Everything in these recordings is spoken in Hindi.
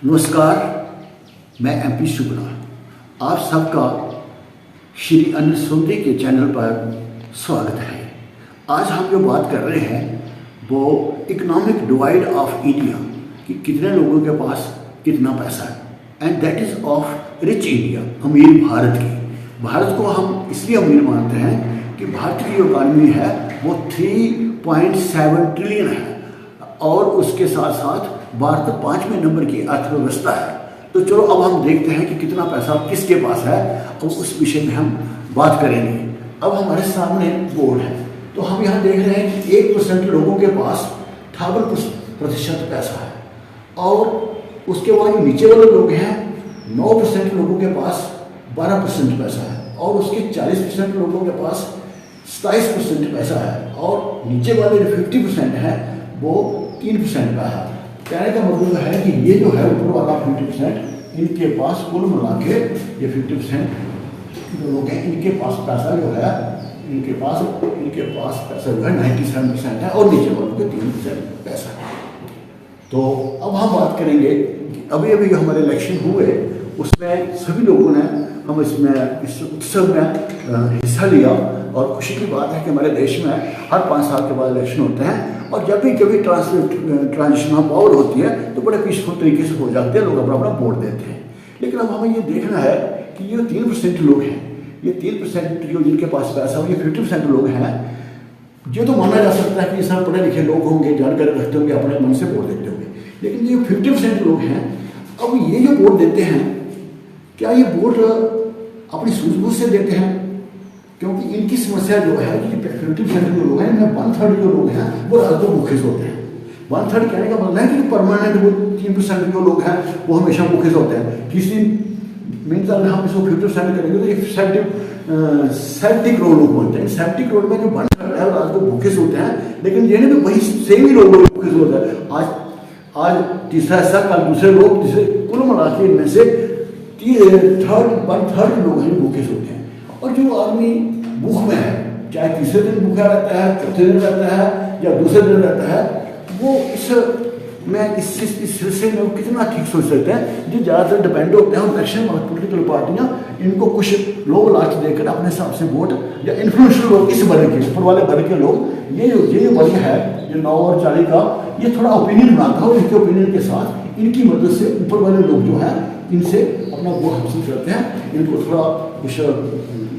नमस्कार, मैं MP शुक्ला आप सबका श्री अनिल सुंदरी के चैनल पर स्वागत है। आज हम जो बात कर रहे हैं वो इकोनॉमिक डिवाइड ऑफ इंडिया कि कितने लोगों के पास कितना पैसा है and that is of rich India, अमीर भारत की। भारत को हम इसलिए अमीर मानते हैं कि भारत की जो इकॉनमी है वो 3.7 ट्रिलियन है और उसके साथ साथ भारत 5वें नंबर की अर्थव्यवस्था है। तो चलो अब हम देखते हैं कि कितना पैसा किसके पास है और उस विषय में हम बात करेंगे। अब हमारे सामने बोर्ड है तो हम यहाँ देख रहे हैं कि 1% लोगों के पास 58% पैसा है और उसके बाद नीचे वाले लोग हैं 9% लोगों के पास 12% पैसा है और उसके 40% लोगों के पास 27% पैसा है और नीचे वाले जो 50% है वो 3% का है। कहने का मतलब है कि ये जो है ऊपर वाला 50% इनके पास कुल मिला के ये 50% जो लोग हैं इनके पास पैसा जो है इनके पास पैसा जो है 97% है और नीचे वालों के 3% पैसा है। तो अब हम बात करेंगे कि अभी अभी जो हमारे इलेक्शन हुए उसमें सभी लोगों ने हम इसमें इस उत्सव में हिस्सा लिया और खुशी की बात है कि हमारे देश में हर 5 साल के बाद इलेक्शन होते हैं और जब भी कभी ट्रांजिशन ऑफ पावर होती है तो बड़े पीसफुल तरीके से हो जाते हैं, लोग अपना अपना वोट देते हैं। लेकिन अब हमें ये देखना है कि ये 3% लोग हैं, ये 3% जो जिनके पास पैसा हो, ये 50% लोग हैं। ये तो माना जा सकता है कि सब पढ़े लिखे लोग होंगे, जानकारी रखते होंगे, अपने मन से वोट देते होंगे। लेकिन ये 50% लोग हैं, अब ये जो वोट देते हैं क्या ये वोट अपनी सूझबूझ से देते हैं? क्योंकि इनकी समस्या जो है कि 50% जो लोग हैं इनमें 1/3 जो लोग हैं वो रात को भूखे सोते हैं। 1/3 कहने का मतलब है कि परमानेंट वो 3% जो लोग हैं वो हमेशा भूखे सोते हैं। किसी मीन्स अगर हम इसको 50% करेंगे तो ये 70 करोड़ लोग बोलते हैं। 70 करोड़ में जो 1/3 है वो रात को भूखे सोते हैं, लेकिन ये नहीं वही सेम ही लोग भूखे सोते हैं। आज तीसरा हिस्सा, कल दूसरे लोग, जिसे कुल मिला के इनमें से 1/3 लोग हैं भूखे सोते हैं। और जो आदमी भूख में है, चाहे तीसरे दिन भूखा रहता है, चौथे दिन रहता है या दूसरे दिन रहता है, वो इस सिलसिले में कितना ठीक सोच सकते हैं। जो ज़्यादातर डिपेंड होते हैं इलेक्शन और पोलिटिकल पार्टियाँ इनको कुछ लोग लालच देकर अपने हिसाब से वोट या इन्फ्लुएंशियल लोग इस वर्ग के ऊपर वाले वर्ग के लोग ये जो वर्ग है ये 9 और 40 का ये थोड़ा ओपिनियन बनाता है और इनके ओपिनियन के साथ इनकी मदद से ऊपर वाले लोग जो है इनसे अपना वोट हासिल करते हैं। इनको थोड़ा कुछ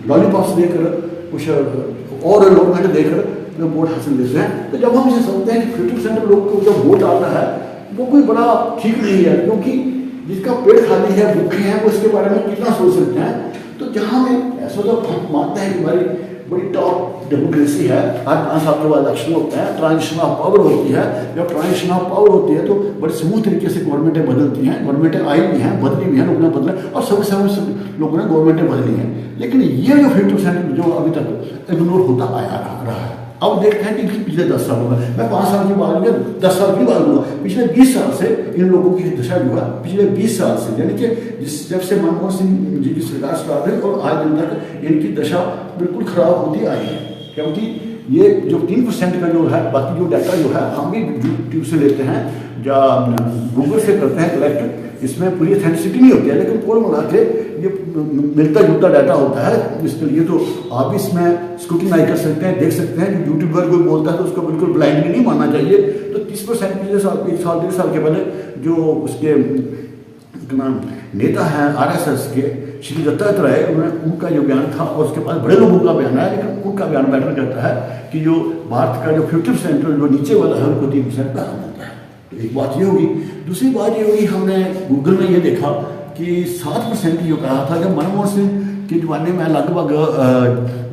लॉलीपॉप्स देकर कुछ और लोकमेंट देकर वोट हासिल देते हैं। तो जब हम इसे समझते हैं कि 50% लोग को जब वोट आता है वो कोई बड़ा ठीक नहीं है, क्योंकि जिसका पेट खाली है, भूखे हैं, वो इसके बारे में कितना सोच सकते हैं। तो जहाँ में ऐसा तो हम मानते हैं कि हमारी बड़ी टॉप डेमोक्रेसी है, हर 5 साल के बाद इलेक्शन होते हैं, ट्रांजिशन ऑफ पावर होती है। जब ट्रांजिशन ऑफ पावर होती है तो बड़े स्मूथ तरीके से गवर्नमेंटें बदलती हैं, गवर्नमेंटें आई भी हैं, बदली भी हैं, लोगों ने बदला और सब लोगों ने गवर्नमेंटें बदली हैं। लेकिन ये जो 50% जो अभी तक इग्नोर होता आया रहा है, अब देखते हैं कि पिछले 10 सालों में, मैं 5 साल की बात नहीं, 10 साल की बात हुआ, पिछले 20 साल से इन लोगों की दशा जो है, पिछले 20 साल से, यानी कि जब से मनमोहन सिंह जी की सरकार स्टार्ट हुई और आज दिन तक इनकी दशा बिल्कुल खराब होती आई है। क्योंकि ये जो 3% का जो है, बाकी जो डाटा जो है हम भी यूट्यूब से लेते हैं या गूगल से करते हैं कलेक्ट, इसमें पूरी अथेंटिसिटी नहीं होती है, लेकिन कुल मिला के ये मिलता जुलता डाटा होता है। इसके लिए तो आप भी इसमें स्क्रूटिनाइज कर सकते हैं, देख सकते हैं कि यूट्यूबर कोई बोलता है तो उसको बिल्कुल ब्लाइंडली नहीं मानना चाहिए। तो 30% पिछले साल, 1 साल 1.5 साल के पहले जो उसके नेता हैं RSS के श्री दत्तात्रेय राय, उनका जो बयान था और उसके पास बड़े लोगों का बयान है, लेकिन उनका बयान मैटर करता है कि जो भारत का जो 50% जो नीचे वाला है उनको 3% पैसा मिलता है। तो एक बात ये होगी। दूसरी बात ये होगी, हमने गूगल में ये देखा कि 7% जो कहा था जब मनमोहन सिंह के जमाने में लगभग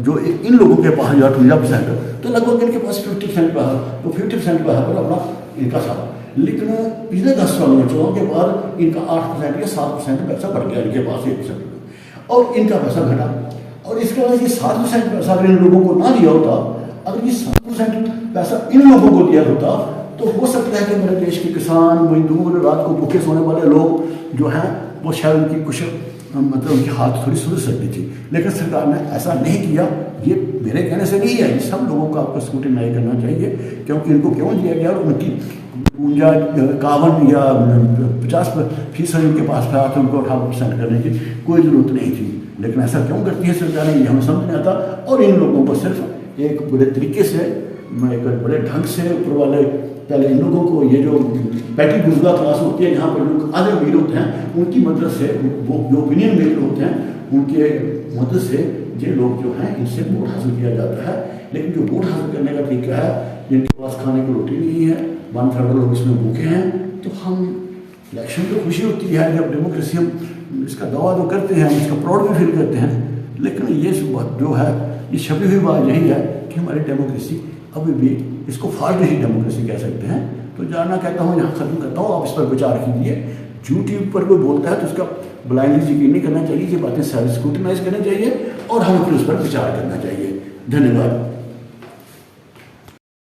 जो इन लोगों के पास जो 58% तो लगभग इनके पास 50% पैसा, तो 50% पैसा पर अपना इनका था। लेकिन पिछले 10 सालों में चुनाव के बाद इनका 8% या 7% पैसा बढ़ गया इनके पास 1% और इनका पैसा घटा। और इसके बाद ये 7% पैसा अगर इन लोगों को ना दिया होता, अगर ये 7% पैसा इन लोगों को दिया होता तो हो सकता है कि मेरे देश के किसान, मजदूर, रात को भूखे सोने वाले लोग जो हैं वो शायद उनकी कुछ मतलब उनकी हालत थोड़ी सुधर सकती थी। लेकिन सरकार ने ऐसा नहीं किया। ये मेरे कहने से नहीं है, ये सब लोगों को आपको स्क्रूटिनाइज करना चाहिए, क्योंकि इनको क्यों दिया गया और उनकी 51 या 50% उनके पास था तो उनको 18% करने की कोई ज़रूरत नहीं थी। लेकिन ऐसा क्यों करती है सरकारें, ये हमें समझ नहीं आता। और इन लोगों को सिर्फ एक बड़े तरीके से, एक बड़े ढंग से ऊपर वाले पहले इन लोगों को, ये जो पैटी बुर्जुआ क्लास होती है जहाँ पर लोग आधे अमीर होते हैं, उनकी मदद से, वो जो ओपिनियन मेकर होते हैं उनके मदद से ये लोग जो हैं इनसे वोट हासिल किया जाता है। लेकिन जो वोट हासिल करने का तरीका है, जिनके पास खाने की रोटी नहीं है, 1/3 लोग इसमें भूखे हैं, तो हम इलेक्शन तो खुशी होती है जब डेमोक्रेसी, हम इसका दावा तो करते हैं, हम इसका प्राउड भी फील करते हैं। लेकिन ये जो है, ये छपी हुई बात यही है कि हमारी डेमोक्रेसी अभी भी, इसको फाल्ट ही डेमोक्रेसी कह सकते हैं। तो जानना कहता हूँ, यहाँ खत्म करता हूँ, आप इस पर विचार कीजिए। यूट्यूब पर कोई बोलता है तो उसका ब्लाइंडली यकीन नहीं करना चाहिए, ये बातें सारी स्क्रूटिनाइज करनी चाहिए और हमें फिर उस पर विचार करना चाहिए। धन्यवाद।